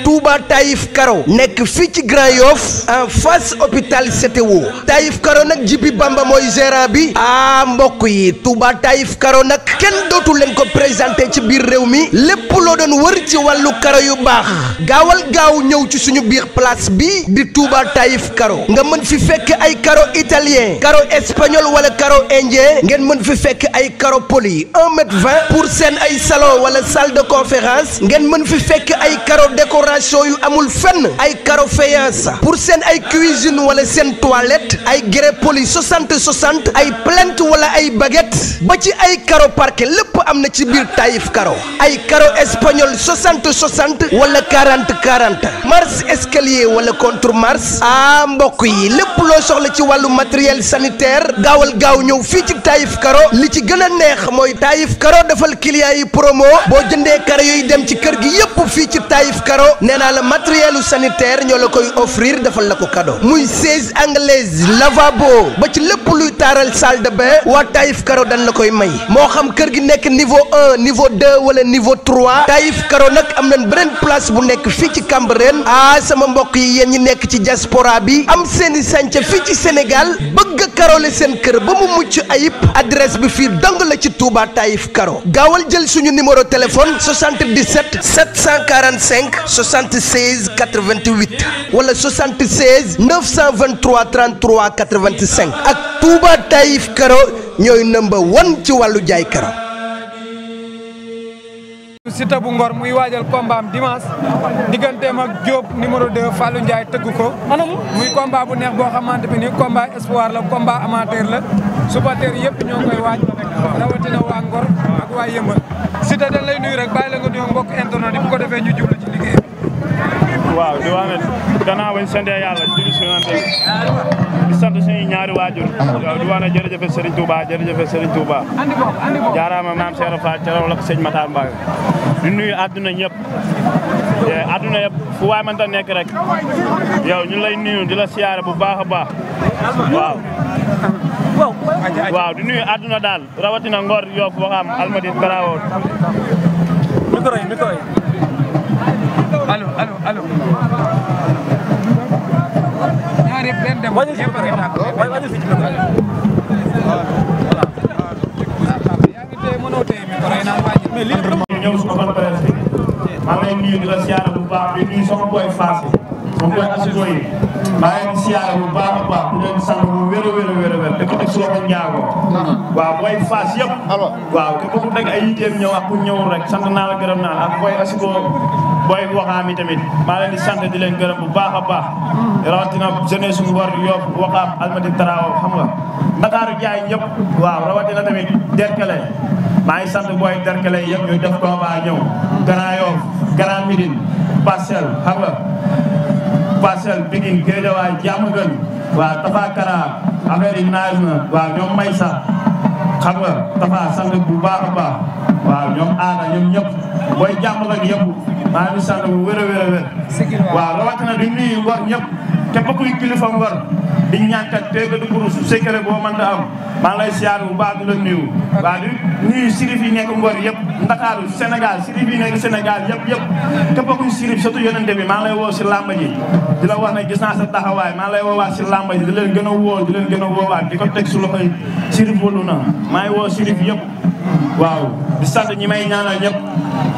Touba Taïf Karo nekk fii ci Grand Yoff en face hôpital CTO Taïf Karo nag Jibi Bamba mooy gérant bi mbokk yi Touba Taïf Karo nag kenn dootu leen ko présenté ci biir réew mi lépp loo doon wër ci wàllu karo yu baax gaawal gaaw ñëw ci suñu biir place bi di Touba Taïf Karo nga mën fi fekk ay karo italien karo espagnol wala karo indien ngeen mën fi fekk ay karo poli 1,20 m pour seen ay salon wala salle de conférence ngeen mën fi fekk ay karo décoration yu amul fenn ay karo faïence pour seen ay cuisine wala seen toilette ay grès poli 60 ay plinthe wala ay baguette ba ci ay karo parquet lépp am na ci biir Taïf Karo ay karo espagnol 60 wala 40 marche escalier wala contre marche mbokk yi lépp loo soxla ci wàllu matériel sanitaire gaawal gaaw ñëw fii ci Taïf Karo li ci gën a neex mooy Taïf Karo defal client yi promo boo jëndee karo yooyu dem ci kër gi yépp fii ci Taïf Karo nee naa la matériel sanitaire ñoo la koy offrir defal la ko cadeau muy siège anglaise lavabo ba ci lépp luy taaral salle de bain waa Taïf Karo dañ la koy may moo xam kër gi nekk niveau 1 niveau 2 wala niveau 3 Taïf Karo nag am nañ beneen place bu nekk fii ci Cambérène sama mbokk yi yéen ñi nekk ci diaspora bi am seeni sànca fii ci Sénégal bëgg a karole seen kër ba mu mucc ayib adresse bi fii dong la ci Touba Taïf Karo gaawal jël suñu numéro téléphone 77 745 76 88 wala 76 923 33 85 ak Touba Taïf Karo ñooy number 1 ci wàllu jaay karo. Siteu bu Ngor muy waajal combat am dimanche digganteem ak Diop numéro 2 Fallou Ndiaye tëgg ko muy combat bu neex boo xamante ni combat espoir la combat amateur la supporter yëpp ñoo koy waaj rawatina waa Ngor ak waa Yëmbal Siteu dañ lay nuyu rek bàyyi la nga nuyoo mbokk internet yi bu ko defee ñu jublu ci liggéey bi. waaw di wax ne gannaaw bañ sant yàlla julli si wante di sant suñu ñaari waajur di wax ne jërëjëf Serigne Touba jërëjëf Serigne Touba jaaraama maam Cheikh Fall ca raw la ko sëñ Matar Mbaye di nuyu àdduna ñëpp àdduna yëpp fu waay mënta nekk rek yow ñu lay nuyu di la siyaare bu baax a baax waaw di nuyu àdduna daal rawatina Ngor Yoff Waxam Almadies Karawo micro yi allo ñaar yëpp benn dem yëpp rek wañu fi ci micro yaa ngi tey mënoo tey micro yi naan wañu mais li ñëw su ko presse bi maa ngi lay nuyu di la siyaare bu baax di nuyu sama boy Fass moom koy asiko yi maa ngi siyaare bu baax a baax ku leen sant bu wér te ko teg si loxo njaago waaw boy Fass yëpp waaw te ko teg ay yiteem ñëw ak ku ñëwul rek sant naa la gërëm naa la ak boy asiko boy Waxaam yi tamit maa leen di sant di leen gërëm bu baax a baax rawatina jeunesse su Ngor Yoff Waxaam Almadies Karawo xam nga Ndakaaru jaay ñëpp waaw rawatina tamit Derkele maa ngi sant booy Derkele yëpp ñuy def combat ñëw Grand Yoff Grand Médine Parcelles xam nga Parcelles Pikine Guédiawaye Diamaguène waaw Tafa Kara affaire yi naaj na waaw ñoom Maysa xam nga Tafa sant bu baax a baax waaw ñoom aada ñoom ñëpp booy Diamaguène yëpp maa ngi sant bu wér waaw rawatina di nuyu Ngor ñëpp képp kuy kilifa Ngor di ñàkkat teega du kurus secret boo mën a am maa ngi lay siyaar bu baax di la nuyu waaw di nuyu sirif yi nekk Ngor yëpp Ndakaaru Sénégal sirif yi nekk Sénégal yëpp képp kuy sirif surtout yonente bi maa ngi lay woo si làmba ji di la wax ne gis naa sa taxawaay maa ngi lay woowaat si làmba ji di leen gën a woo di leen gën a woowaat di ko teg su loxoy sirif walu na maa ngi woo sirif yëpp waaw di sant ñi may ñaanal ñëpp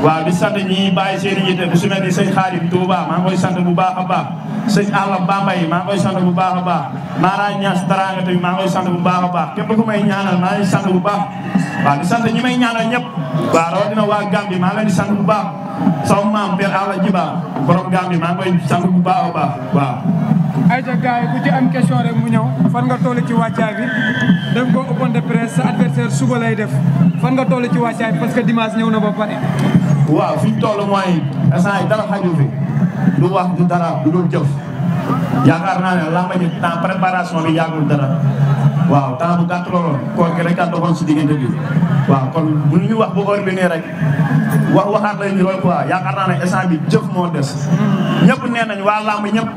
waaw di sant ñi bàyyi seen i yite bu su mel ni sëñ Xaadim Touba maa ngi koy sant bu baax a baax sëñ Alla Bambay maa ngi koy sant bu baax a baax Mara Ñas Taranga tamit maa ngi koy sant bu baax a baax képp ku may ñaanal maa ngi sant bu baax waaw di sant ñi may ñaanal ñëpp waaw rawatina waa Gambie maa ngi leen di sant bu baax sama maam Père Alla Jiba borom Gambie maa ngi koy sant bu baax a baax waaw ayca gars yi ku ci am question rek mu ñëw fan nga toll ci wàccaay bi def ko open de presse sa adversaire suba lay def fan nga toll ci wàccaay bi parce que dimanche ñëw na ba pare. waaw fi ñu toll mooy instant yi dara xaju fi du wax du dara du dul jëf yaakaar naa ne lamba ji temps préparation bi yàggul dara waaw temps bu gàtt loolu koo gi rek a doxoon si diggante bi waaw kon bu ñu wax bu heure bi nii rek waxaat lay ñu roy quoi yaakaar naa ne instant bi jëf moo des ñëpp nee nañ waa lamb ñëpp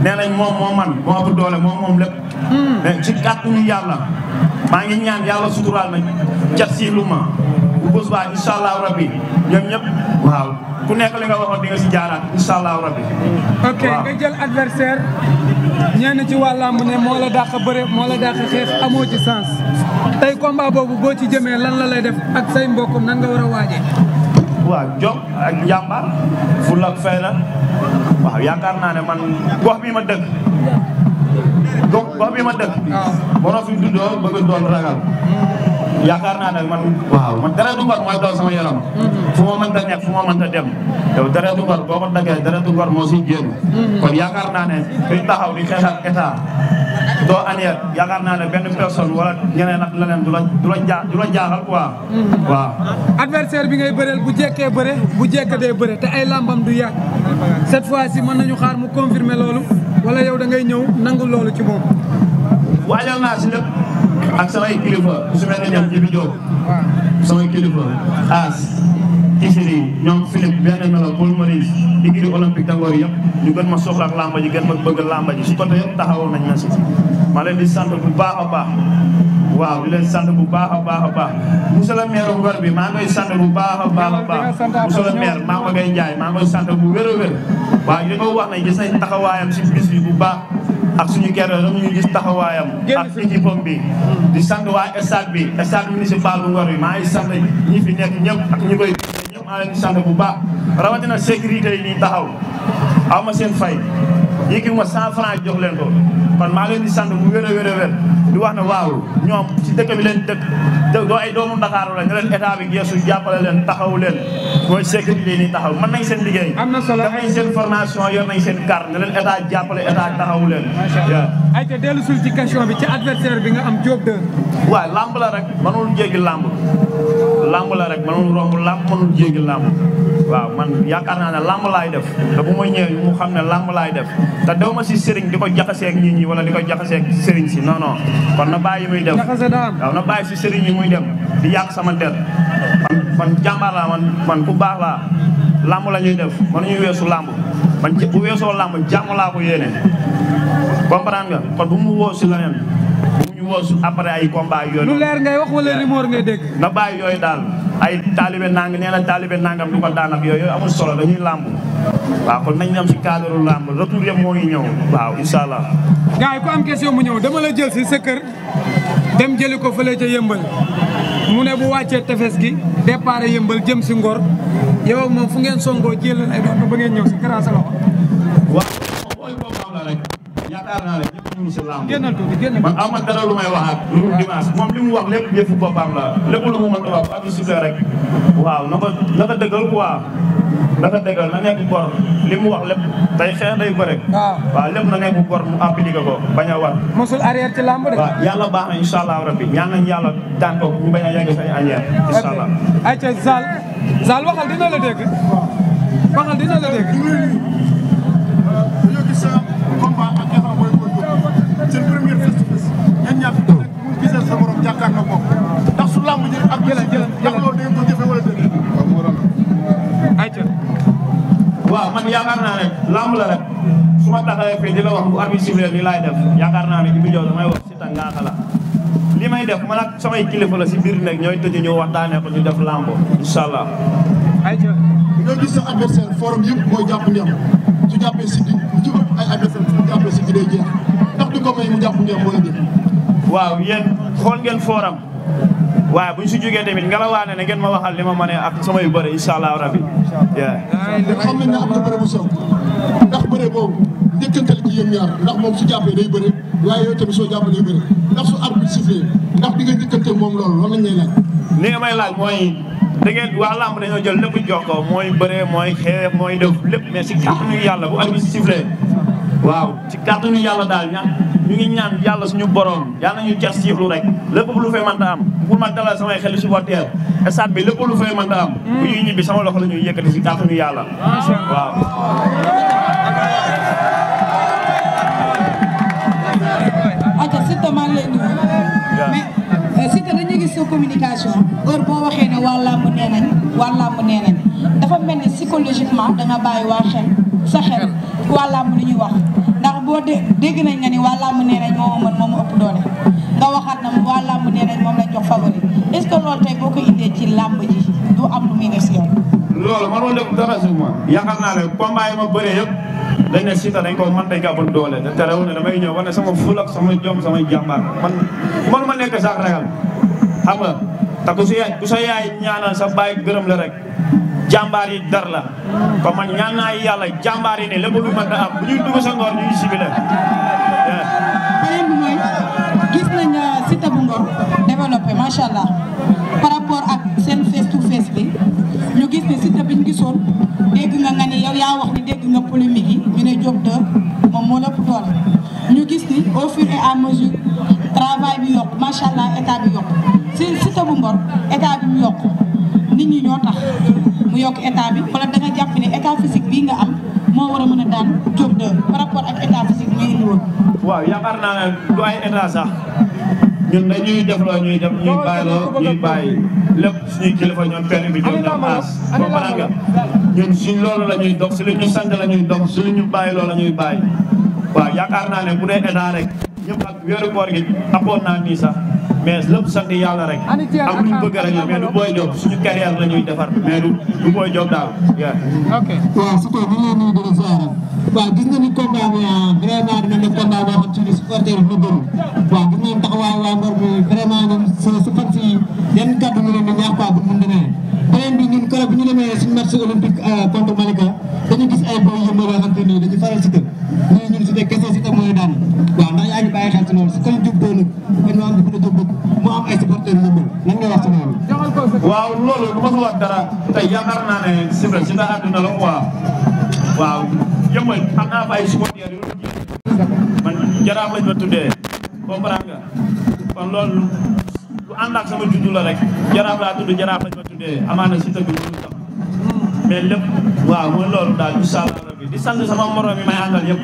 nee nañ moom moo man moo ëpp doole moom lépp mais ci kàttanu yàlla maa ngi ñaan yàlla suturaal na cat si lu ma bu bés baa incha allahu rabbi ñoom ñëpp waaw ku nekk li nga waxoon di nga si jaaraat incha allahu rabbi ok nga jël adversaire ñenn ci waa làmb ne moo la dàq bëre moo la dàq xeex amoo ci sens tey combat boobu boo ci jëmee lan la lay def ak say mbokk nan nga war a waajee. waaw jom ak njàmbaar fulla ak fayda waaw yaakaar naa ne man gox bi ma dëkk gox bi ma dëkk borom fi duddoo bëgg doon ragal yaakaar naa ne man waaw man deretu ngor mooy daw sama yaram fu ma mënta nekk fu ma mënta dem yow deretu ngor boo ko daggee deretu ngor moo siy génn kon yaakaar naa ne fi taxaw di xeex ak état doo aneer yaakaar naa ne benn personne wala ñeneen ak leneen du la jaaxal quoi waaw adversaire bi ngay bëreel bu jekkee bëre bu jekkatee bëre te ay lambam du yàgg cette fois ci mën nañu xaar mu confirmer loolu wala yow da ngay ñëw nangu loolu ci moom waajal naa si lépp ak samay kilifa su mel ne ñoom Jibi Diop samay kilifa as Kisiri ñoom Philippe benn melo Paul Maurice igiri olympique Tangoor yëpp ñu gën ma soxla ak lamba ji gën ma bëgg lamba ji su côté yëpp taxawoon nañ ma si ma leen di sant bu baax a baax waaw di leen sant bu baax a baax a baax monsieur le maire Ngor bi maa ngi koy sant bu baax a baax a baax monsieur le maire maa ngi koy jaay maa ngi koy sant bu wér a wér waaw li ko wax nañ gis nañ taxawaayam si bis bi bu baax ak suñu gerte la ñu gis taxawaayam ak équipe am bi di sant waa stade bi stade municipal bu Ngor bi maa ngi sant ñi fi nekk ñëpp ak ñi koy ñëpp maa leen di sant bu baax rawatina sécurité yi ñuy taxaw aw ma seen fay yéegi ma 100 francs jox leen ko kon maa leen di sant bu wér a wér a wér di wax ne waaw ñoom ci dëkk bi leen dëkk doo ay doomu Ndakaaru la ñu leen état bi geesu jàppale leen taxaw leen mooy sécurité yi ñuy taxaw mën nañ seen liggéey am na solo def nañ seen formation yor nañ seen carte ne leen état jàppale état taxawu leen ay te dellu sul ci question bi ci adversaire bi nga am Diop 2 waaw lamb la rek mënul jéggi lamb la rek mënul romb lamb mënul jéggi lamb waaw man yaakaar naa ne lamb laay def te bu ma ñëwee mu xam ne lamb laay def te dew ma si sëriñ di ko jaxaseeg nit ñi wala di ko jaxaseeg sëriñ si non non kon na bàyyi muy def waaw na bàyyi si sëriñ yi muy dem di yàq sama der man jàmbaar laa man ku baax laa lamb la ñuy def mënuñu weesu lamb man bu weesoo lamb jàmm laa ko yéene comprendre nga kon bu mu woo si leneen bu mu ñu woo si après ay combat yooyu lu leer ngay wax wala rumeur ngay dégg na bàyyi yooyu daal ay taalibe nang nee na taalibe nangam du ko daan ak yooyu amul solo dañuy lamb waaw kon nañ dem si cadre lamb retour yëpp moo ngi ñëw waaw incha allah gars yi ku am question mu ñëw dama la jël si sa kër dem jëli ko fële ca yëmbal mu ne bu wàccee tefes gi départ yëmbal jëm si Ngor yow ak moom fu ngeen songoo jël ay doon ba ngeen ñëw si Kara Sala waaw mooy boppam la rek yaakaar naa ne ñëpp ñu ngi si lamb génnal tuuti génnal man am na dara lu may wax ak lu dimanche moom li mu wax lépp yëfu boppam la lépp lu mu mën a wax ak suufee rek waaw na ko dëggal quoi na ko dëggal na nekk gor li mu wax lépp tey xeex day bëre waaw lépp na nekk gor mu appliqué ko bañ a war mosul arrière ci lamb de waaw yàlla baax na incha allah rabbi ñaan nañ yàlla daan ko ñu bañ a yegg say arrière incha allah ay ca Zal waxal dina la dégg waxal dina la dégg dañoo gis sa combat ak Eva Boy seen première face to face ñan ñaar mu gisal sa borom jàkkaarloo moom ndax su lamb ji ak jëla ndax loolu da ngeen ko jëfee wala déet ayca waaw man yaakaar naa ne lamb la rek su ma taxawee fii di la wax bu arbitre sifflé ni laay def yaakaar naa ne Ibi Diop damay wax si tàngaata la li may def man ak samay kilifa la si biir nekk ñooy tëj ñu waxtaanee ko ñu def lamb incha allah ayca dañoo gis sa adversaire forum yëpp mooy jàpp ngeen su jàppee si di ci ëpp ay adversaire su jàppee si di day jeex ndax di ko may mu jàpp ngeen wala déet waaw yéen xool ngeen forum waaye bu ñu si jógee tamit ngelawaane ne ngeen ma waxal li ma mënee ak samay bëre incha allah rabbi xam nañ ne am na bëre bu sew ndax bëre boobu njëkkantal ci yéen ñaar ndax moom su jàppee day bëre waaye yow tamit soo jàppee day bëre ndax su arbitre sifflé ndax di nga njëkkante moom loolu lañ lay laaj li nga may laaj mooy da ngeen waa lamb dañoo jël lépp jox ko mooy bëre mooy xeex mooy def lépp mais si kàttanu yàlla bu arbitre sifflé waaw ci kàttanu yàlla daal ñu ngi ñaan yàlla suñu borom yàlla nañu cer siiflu rek lépp lu fay mënta am pour ma dalal samay xel supporter stade bi lépp lu fay mënta am bu ñuy ñibbi sama loxo la ñuy yëkkati si kàttanu yàlla waaw ok Siteu maa ngi lay nuyu mais Siteu dañuy gis sa communication heure boo waxee ne waa làmb nee nañ dafa mel ni psychologiquement da nga bàyyi waa xel sa xel waa làmb li ñuy wax ndax boo dégg nañ nga ni waa làmb nee nañ moo mën moom ëpp doole nga waxaat na waa làmb nee nañ moom lañ jox favori est-ce que loolu tey boo ko indee ci làmb ji du am lu muy def si yow. loolu man ma def dara si ma yaakaar naa ne combat yi ma bëree yëpp dañ ne Siteu dañ ko man dañ ko ëpp doole te terewul ne damay ñëw wane sama ful ak sama jom sama jàmbaar man ma nekk sax ragal xam nga te ku sa yaay ñaanal sa baay gërëm la rek jàmbaar yi dar la comme man ñaan naa yàlla jàmbaar yi ne lépp lu mën a am bu ñuy dugg sa ngoor ñu ngi sibile. beneen bi mooy gis nañ Siteu bu Ngor développé macha allah par rapport ak seen face to face bi ñu gis ne Siteu bi ñu gisoon dégg nga ni yow yaa wax ni dégg nga polémique yi ñu ne Diop 2 moom moo lépp doole ñu gis ni au fur et à mesure travail bi yokk macha allah état bi yokk Siteu bu Ngor état bi mu yokk nit ñi ñoo tax mu yokk état bi wala da nga jàpp ne état physique bii nga am moo war a mën a daan Diop 2 par rapport ak état physique bi ñu indi woon. waaw yaakaar naa ne du ay état sax ñun dañuy def loo ñuy def ñuy bàyyiloo ñuy bàyyi lépp suñuy kilifa ñoom père bi ñoom ñoom maas comprendre nga ñun suñ loolu la ñuy dox si li ñu sant la ñuy dox si li ñu bàyyi loolu la ñuy bàyyi waaw yaakaar naa ne bu dee état rek ñëpp ak weeru koor gi appoon naa nii sax mais lépp sant yàlla rek am luñ bëgg rek la mais du Boy Diop suñu carrière la ñuy defar mais du Boy Diop daal ok waaw su ko ñu leen nuyu di la ziara waaw gis nga ni combat bi vraiment dina nekk combat boo xam ci supporter yi ñu bëri waaw gis ngeen taxawaay waa Ngor bi vraiment ñoom su fan si yan kàddu ñu leen di ñaax quoi bu mun demee beneen bi ñun keroog bi ñu demee suñu match olympique contre Malika dañu gis ay boy yëmbal yoo xam te nii dañu faral Siteu ñun Siteu kese Siteu mooy daan waaw ndax yaa ngi bàyyi xel ci loolu si comme Diop doonu dañu am di Diop mu am ay supporter yëmbal lan nga wax ci loolu waaw loolu du ma ko wax dara tey yaakaar naa ne Siteu àdduna la quoi waaw yëmbal am naa fa ay supporter yu man jaraaf lañ ma tuddee comprendre nga kon loolu lu ànd ak sama juddu la rek jaraaf laa tudd jaraaf lañ ma tuddee amaana Siteu bi lu tax mais lépp waaw mooy loolu daal incha allah rabbi di sant sama morom yi may àndal yëpp